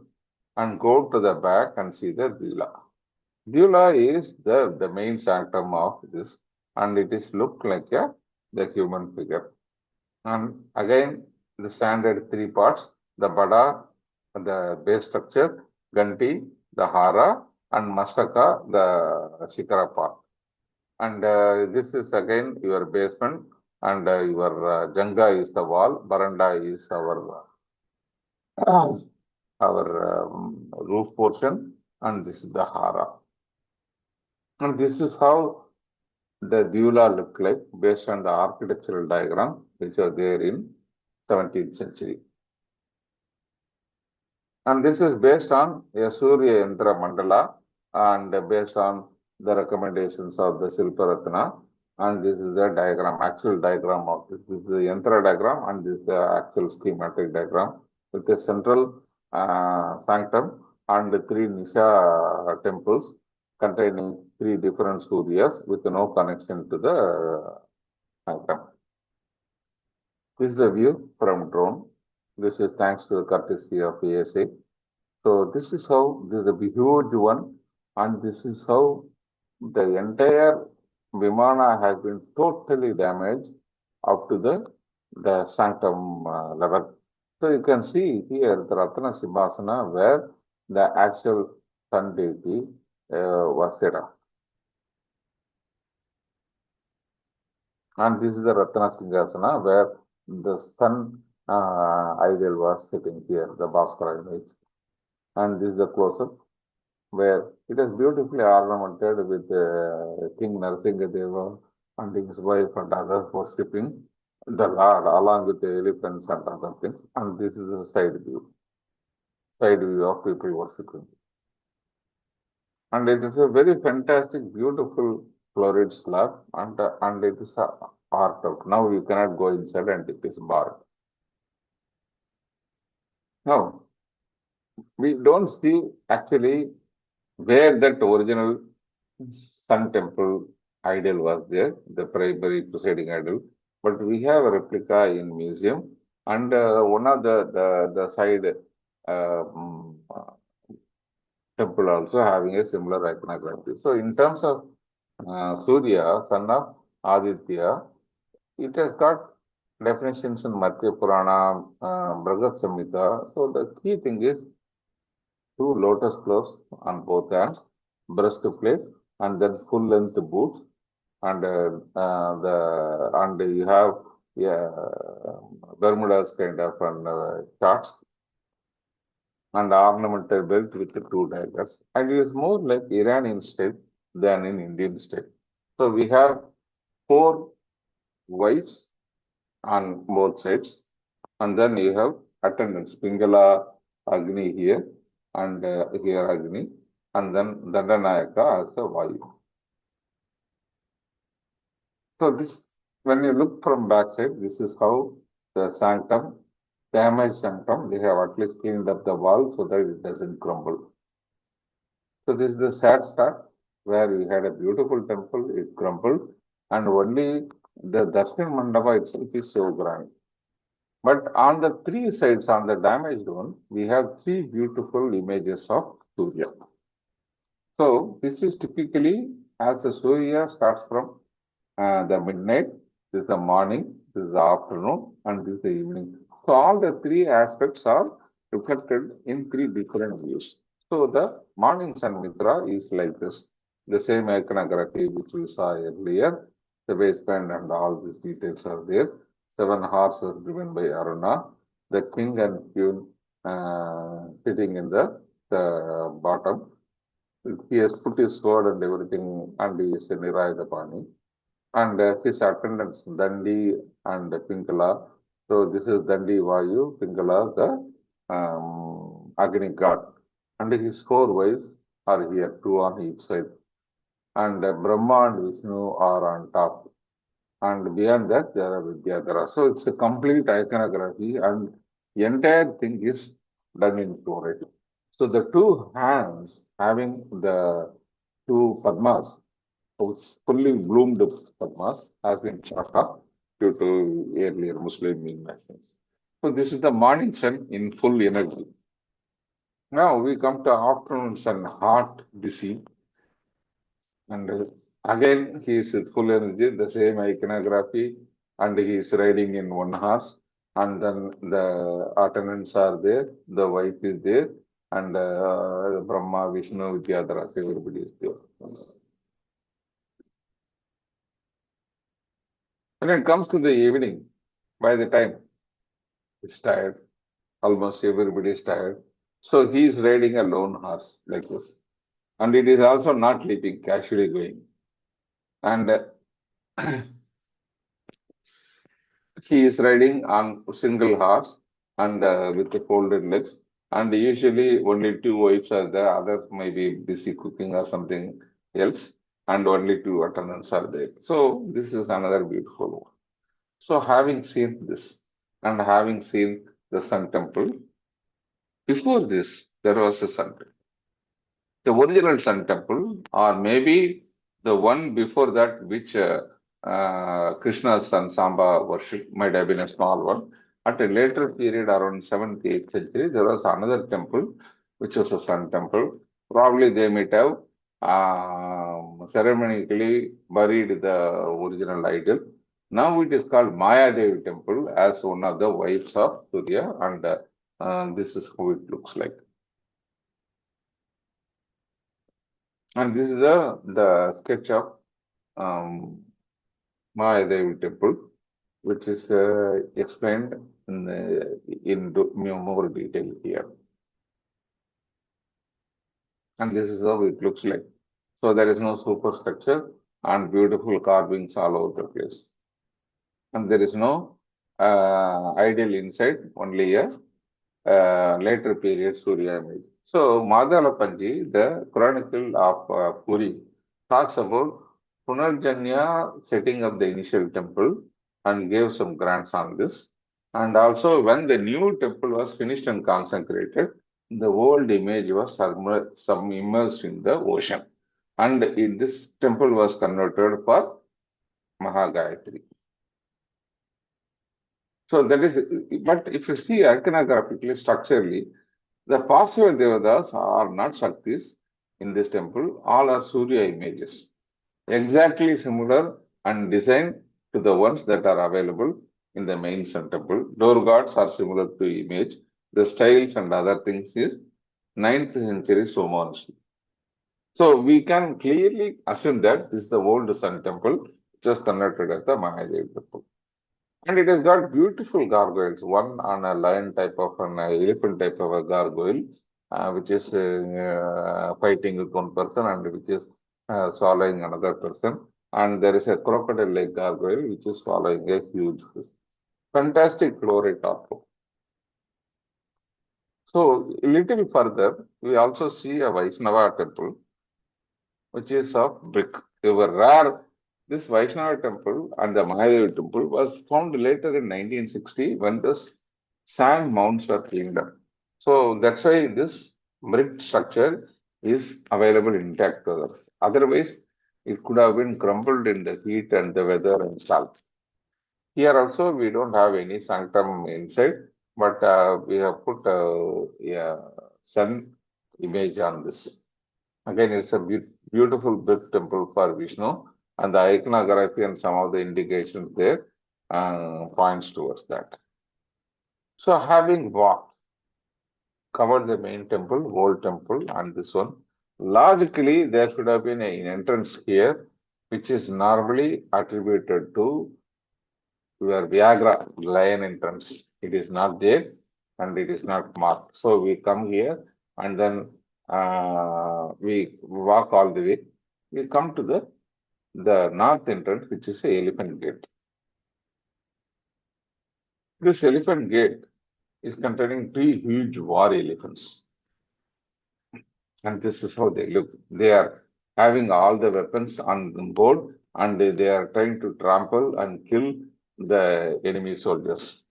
and go to the back and see the Deula. Deula is the main sanctum of this, and it is looked like the human figure. And again, the standard 3 parts, the Bada, the base structure, Ganti, the Hara, and Mastaka, the Shikara part. And this is again your basement, and your Janga is the wall, Baranda is our roof portion, and this is the Hara. And this is how the Deula looked like based on the architectural diagram which are there in 17th century. And this is based on a Surya Yantra Mandala and based on the recommendations of the Shilparatna. And this is the diagram, actual diagram of this. This is the Yantra diagram and this is the actual schematic diagram with the central sanctum and the 3 Nisha temples containing 3 different Suryas with no connection to the sanctum. This is the view from drone. This is thanks to the courtesy of ASA. So this is how this is a huge one, and this is how the entire Vimana has been totally damaged up to the sanctum level. So you can see here the Ratna Simbhasana where the actual sun deity was set up. And this is the Ratna Singgasana where the sun idol was sitting here, the Bhaskara image. And this is the close-up where it is beautifully ornamented with King Narasimha and his wife and others worshipping the Lord along with the elephants and other things. And this is the side view of people worshipping. And it is a very fantastic, beautiful florid slab, and it is art out. Now you cannot go inside and it is barred. Now, we don't see actually where that original sun temple idol was there, the primary presiding idol. But we have a replica in museum, and one of the side temple also having a similar iconography. So in terms of Surya, son of Aditya, it has got definitions in Matsya Purana, Bhagat Samhita. So the key thing is two lotus cloves on both hands, breastplate, and then full length boots, and you have yeah, Bermudas kind of and shorts, and ornamental belt with the two daggers. And it is more like Iranian style than in Indian style. So we have four wives on both sides, and then you have attendants, Pingala, Agni here, and here Agni, and then Dandanayaka as a Vayu. So this, when you look from backside, this is how the sanctum, damaged sanctum, they have at least cleaned up the wall so that it doesn't crumble. So this is the sad start where we had a beautiful temple, it crumbled, and only the Darshan Mandapa itself is so grand. But on the three sides, on the damaged one, we have three beautiful images of Surya. So this is typically as the Surya starts from the midnight, this is the morning, this is the afternoon, and this is the evening. So all the three aspects are reflected in three different views. So the morning sun mitra is like this. The same iconography which we saw earlier, the waistband and all these details are there. 7 horses driven by Aruna, the king and queen sitting in the bottom. He has put his sword and everything, and he is in Nirayadapani. And his attendants, Dandi and Pinkala. So this is Dandi Vayu, Pinkala, the Agni god. And his four wives are here, two on each side. And Brahma and Vishnu are on top. And beyond that, there are Vidyadhara. So it's a complete iconography, and the entire thing is done in chloride. So the two hands having the two Padmas, fully bloomed Padmas, has been shot up due to earlier Muslim invasions. So this is the morning sun in full energy. Now we come to afternoon sun, hot, busy, and again he is with full energy, the same iconography, and he is riding in 1 horse, and then the attendants are there, the wife is there, and Brahma, Vishnu, Vidyadharas, everybody is there. When it comes to the evening, by the time he's tired, almost everybody is tired. So he is riding a lone horse like this. And it is also not leaping, casually going. And he is riding on single horse and with the folded legs. And usually only two wives are there, others may be busy cooking or something else, and only two attendants are there. So this is another beautiful one. So having seen this and having seen the Sun Temple, before this there was a Sun Temple. The original Sun Temple, or maybe the one before that, which Krishna's son Samba worshipped, might have been a small one. At a later period, around 7th, 8th century, there was another temple, which was a Sun Temple. Probably they might have ceremonically buried the original idol. Now it is called Maya Devi Temple as one of the wives of Surya, and this is how it looks like. And this is the sketch of Mahadevi temple, which is explained in more detail here. And this is how it looks like. So there is no superstructure and beautiful carvings all over the place. And there is no ideal inside, only a later period Surya image. So Madhalapanji, the Chronicle of Puri, talks about Punarjanya setting up the initial temple and gave some grants on this. And also when the new temple was finished and consecrated, the old image was submerged in the ocean. And this temple was converted for Mahagayathri. So that is, but if you see iconographically, structurally, the possible devatas are not Shaktis in this temple, all are Surya images, exactly similar and designed to the ones that are available in the main sun temple. Door gods are similar to image. The styles and other things is 9th century Somanshi. So we can clearly assume that this is the old sun temple, which was converted as the Mahadev temple. And it has got beautiful gargoyles, one on a lion type of an elephant type of a gargoyle, which is fighting with one person and which is swallowing another person. And there is a crocodile-like gargoyle which is swallowing a huge fish. Fantastic chlorite artwork. So a little further, we also see a Vaishnava temple, which is of brick. They were rare. This Vaishnava temple and the Mahadev temple was found later in 1960 when the sand mounds were cleaned up. So that's why this brick structure is available intact to us. Otherwise, it could have been crumbled in the heat and the weather and salt. Here also, we don't have any sanctum inside, but we have put a sun image on this. Again, it's a beautiful big temple for Vishnu, and the iconography and some of the indications there points towards that. So, having covered the main temple, old temple, and this one, logically there should have been an entrance here, which is normally attributed to your Viagra lion entrance. It is not there, and it is not marked. So we come here, and then we walk all the way. We come to the north entrance, which is a elephant gate. This elephant gate is containing three huge war elephants. And this is how they look. They are having all the weapons on board and they are trying to trample and kill the enemy soldiers.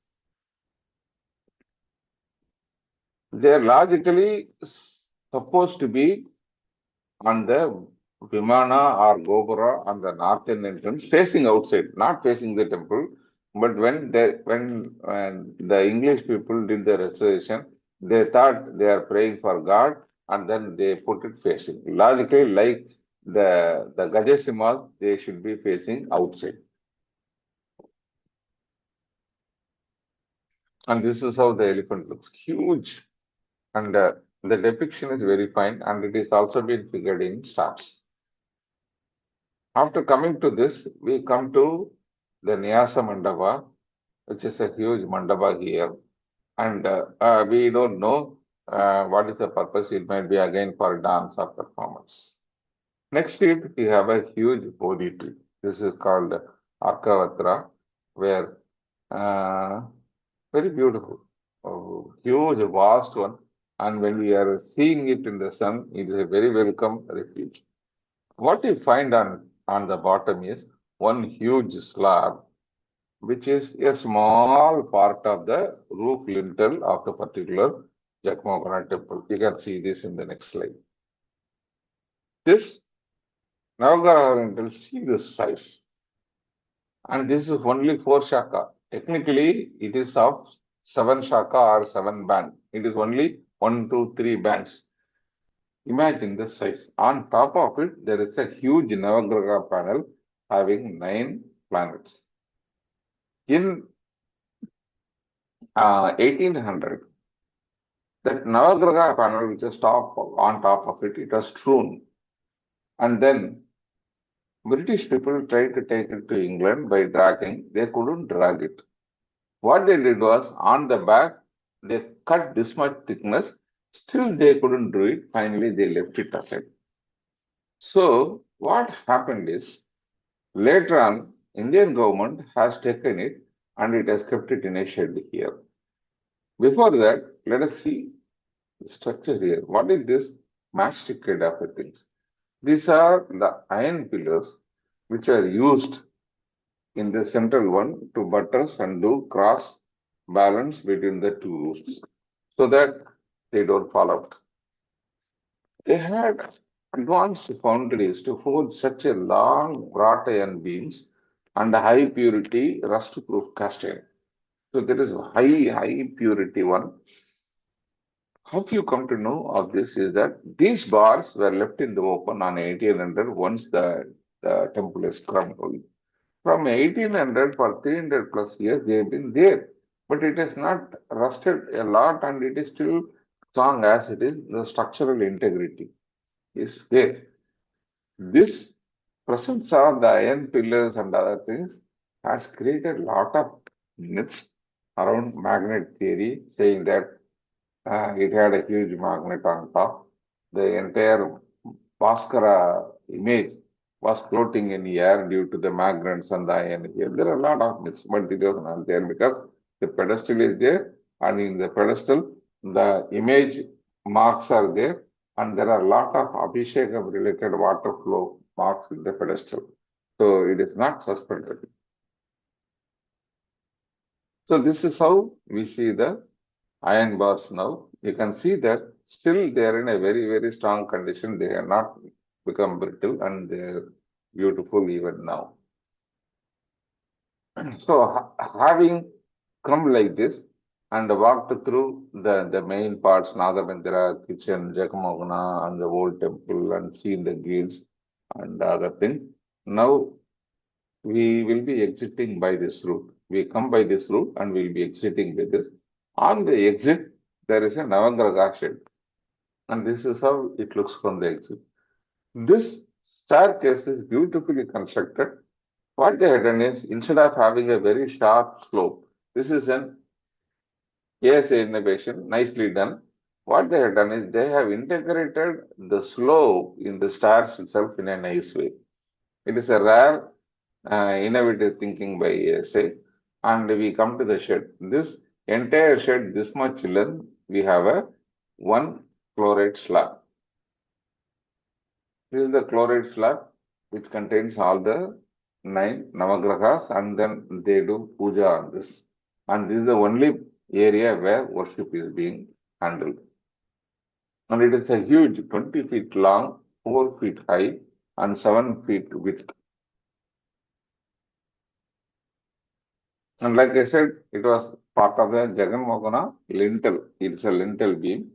They are logically supposed to be on the Vimana or Gopura on the northern entrance, facing outside, not facing the temple. But when the English people did the restoration, they thought they are praying for God, and then they put it facing. Logically, like the Gajasimhas, they should be facing outside. And this is how the elephant looks, huge. And the depiction is very fine, and it is also been figured in stars. After coming to this, we come to the Nyasa Mandapa, which is a huge mandapa here. And we don't know what is the purpose. It might be again for dance or performance. Next to it, we have a huge bodhi tree. This is called Arkavatra, where very beautiful, huge, vast one. And when we are seeing it in the sun, it is a very welcome refuge. What you find on the bottom is one huge slab, which is a small part of the roof lintel of the particular Jagmohana temple. You can see this in the next slide. This Navagraha lintel, see this size. And this is only 4 shaka. Technically, it is of 7 shaka or 7 band. It is only 1, 2, 3 bands. Imagine the size. On top of it, there is a huge Navagraha panel having 9 planets. In 1800, that Navagraha panel, which is on top of it, it was strewn. And then British people tried to take it to England by dragging. They couldn't drag it. What they did was, on the back, they cut this much thickness. Still, they couldn't do it. Finally, they left it aside. So, what happened is, later on, Indian government has taken it and it has kept it in a shed here. Before that, let us see the structure here. What is this masticate of the things? These are the iron pillars which are used in the central one to buttress and do cross balance between the two roofs. So that they don't fall out. They had advanced foundries to forge such a long wrought iron beams and high purity rust proof casting. So there is high purity one. How you come to know of this is that these bars were left in the open on 1800 once the temple is crumbled. From 1800 for 300 plus years they have been there, but it has not rusted a lot and it is still strong as it is. The structural integrity is there. This presence of the iron pillars and other things has created a lot of myths around magnet theory, saying that it had a huge magnet on top. The entire Bhaskara image was floating in the air due to the magnets and the iron here. There are a lot of myths, but it was not there because the pedestal is there, and in the pedestal, the image marks are there, and there are a lot of Abhishekam related water flow marks in the pedestal. So it is not suspended. So this is how we see the iron bars now. You can see that still they are in a very strong condition. They have not become brittle and they are beautiful even now. So having come like this and walked through the main parts, Natamandira, kitchen, Jagmohana and the old temple and seen the guilds and other things, now we will be exiting by this route. We come by this route and we will be exiting by this. On the exit, there is a Navagraha shed. And this is how it looks from the exit. This staircase is beautifully constructed. What they have done is, instead of having a very sharp slope, this is an ASA innovation, nicely done. What they have done is, they have integrated the slope in the stairs itself in a nice way. It is a rare innovative thinking by ASA. And we come to the shed. This entire shed, this much length, we have a one chloride slab. This is the chloride slab which contains all the 9 Navagrahas and then they do puja on this. And this is the only area where worship is being handled. And it is a huge 20 feet long, 4 feet high and 7 feet width. And like I said, it was part of the Jagmohana lintel. It's a lintel beam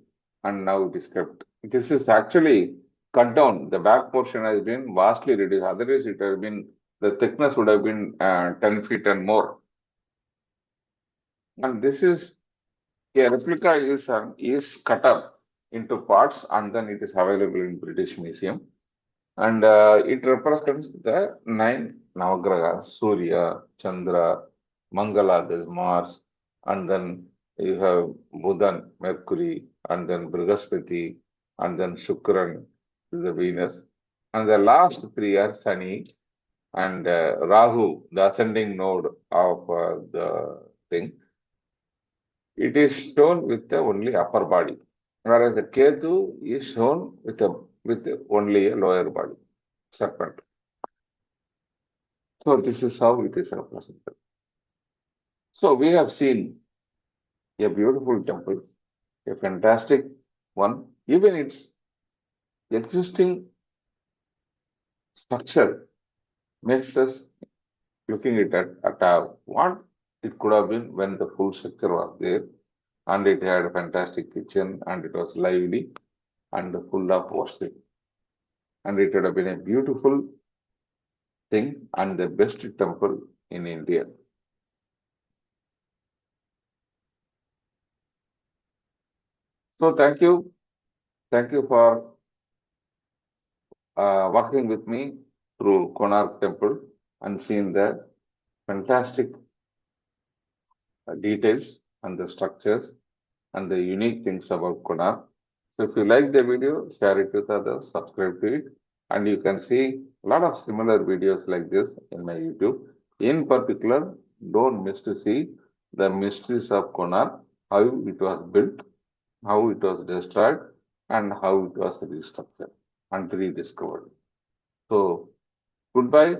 and now it is kept. This is actually cut down. The back portion has been vastly reduced. Otherwise, it has been, the thickness would have been 10 feet and more. And this is a replica is cut up into parts and then it is available in British Museum. And it represents the 9 Navagrahas, Surya, Chandra, Mangala, that is Mars, and then you have Buddhan, Mercury, and then Brihaspati, and then Shukran, the Venus. And the last 3 are Shani and Rahu, the ascending node of the thing. It is shown with the only upper body, whereas the Ketu is shown with only a lower body, serpent. So this is how it is represented. So we have seen a beautiful temple, a fantastic one. Even its existing structure makes us looking at what it could have been when the full structure was there, and it had a fantastic kitchen, and it was lively and full of worship, and it would have been a beautiful thing and the best temple in India. So thank you for walking with me through Konark Temple and seeing the fantastic details and the structures and the unique things about Konark. So if you like the video, share it with others, subscribe to it, and you can see a lot of similar videos like this in my YouTube. In particular, don't miss to see the mysteries of Konark, how it was built, how it was destroyed, and how it was restructured and rediscovered. So, goodbye.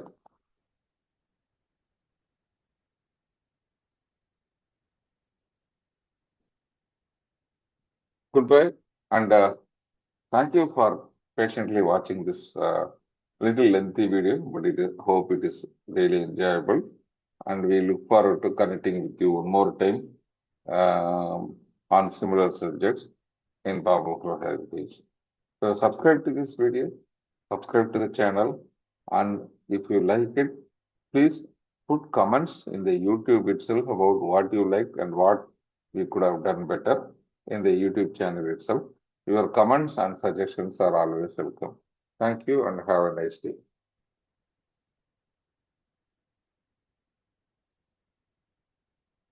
Good goodbye, and thank you for patiently watching this little lengthy video, but hope it is really enjoyable. And we look forward to connecting with you one more time on similar subjects in Babu Heritage. So subscribe to this video, subscribe to the channel, and if you like it, please put comments in the YouTube itself about what you like and what we could have done better in the YouTube channel itself. Your comments and suggestions are always welcome. Thank you and have a nice day.